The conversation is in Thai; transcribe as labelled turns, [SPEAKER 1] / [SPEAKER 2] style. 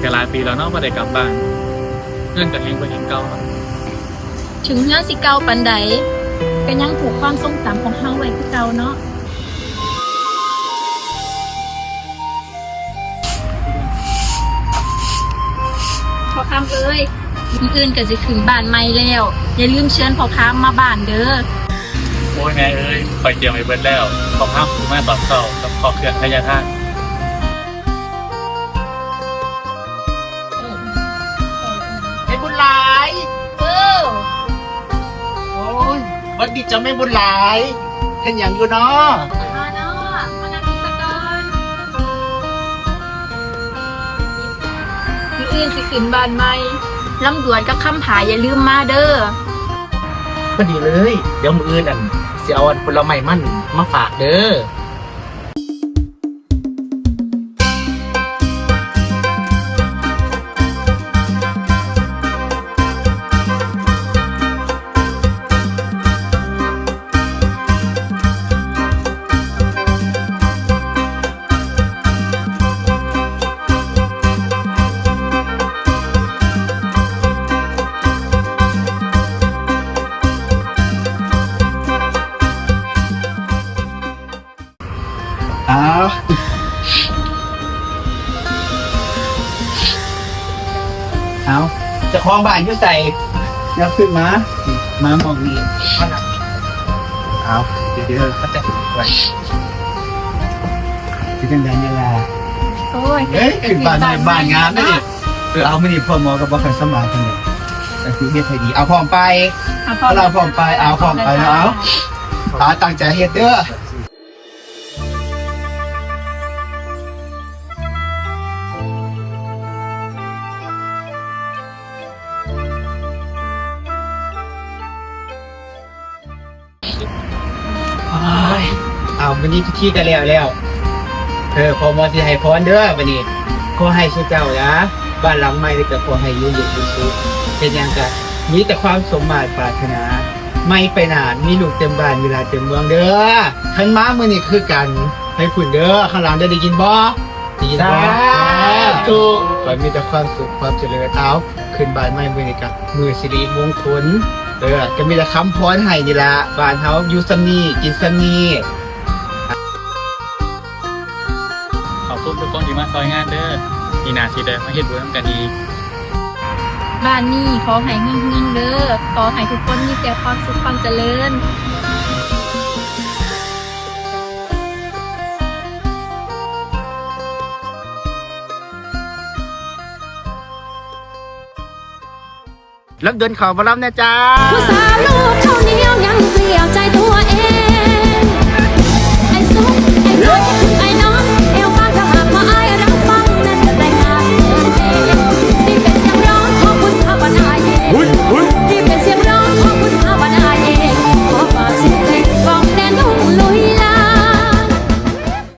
[SPEAKER 1] ก็หลายปีแล้วเนาะบ่ได้กลับบ้านเงินก็เฮงบ่เฮงเก่าเนาะ
[SPEAKER 2] ถึงเฮือนสิเก่าปานใดก็ยังผูกความทรงจำของเฮาไว้คือเก่าเนาะพอคำเอ้ยมื้ออื่นก็สิขึ้นบ้านใหม่แล้วอย่าลืมเชิญพ่อค้ามาบ้านเด้อ
[SPEAKER 1] โอ้ยแม่เอ้ยคอยเตรียมไว้เบิดแล้วขอพามสู่มาตอนเช้ากับขอเครื่องทายาทาน
[SPEAKER 3] ไม่บุญหลาย
[SPEAKER 2] เออ
[SPEAKER 3] โอ้ยวันดีจะไม่บุญหลายเห็นอย่างอยู่เนาะ
[SPEAKER 2] มาเนาะมานั่งกินสักก่อนมื้ออื่นสิขึ้นบ้านใหม่ลำดวนกับคำผาอย่าลืมมาเด้อ
[SPEAKER 3] พอดีเลย เดี๋ยวมืออื่นอันเสียวันผลไม้มั่นมาฝากเด้อเอาจะคล้องบ้านยุ่ใส่ยับขึ้นมามองนี่มาหนักเอาเดี๋ยวเขาจะไว้ที่กันดันยังไง
[SPEAKER 2] โอ้ย
[SPEAKER 3] เฮ้ยขึ้นบ้านในบ้านงามนะดิเอาไม่ดีพ่อหมอกับบ่ใครสมานกันเลยแต่สีเฮ็ดให้ดีเอาพร้อมไปเอาเราพร้อมไปเอาพร้อมไปเนาะเอาตั้งใจเฮ็ดเด้อเอาวันนี้พิธีกันแล้วพอมาสิให้พรเด้อวันนี้ขอให้สุเจ้านะบ้านหลังใหม่นี่ก็ขอให้อยู่เย็นเป็นสุขเป็นอย่างกันมีแต่ความสมมาตรปรารถนาไม่ไปนานมีลูกเต็มบ้านเวลาเต็มเมืองเด้อขันม้ามื้อนี้คือกันให้คุณเด้อข้างหลังได้ยินบ่ได้ยินบ่ถูกขอมีแต่ความสุขความเจริญเอาขึ้นบ้านใหม่มื้อนี้ก็มื้อสิริมงคลก็มีแต่คำพรให้นี่ล่ะบ้านเฮาอยู่ซำนี้กินซำนี้
[SPEAKER 1] ขอบคุณทุกคนที่มาซอยงานเด้อมีหน้าที่ได้มาเฮ็ดบุญนำกันอีก
[SPEAKER 2] บ้านนี้ขอให้เฮงๆเด้อขอให้ทุกคนมีแต่ความสุขความเจริญ
[SPEAKER 3] แล้วเดินข่าวมารับนะจ๊ะ
[SPEAKER 4] ผู้สาวลูกเขาเหนียวยังเปลี่ยวใจตัวเอง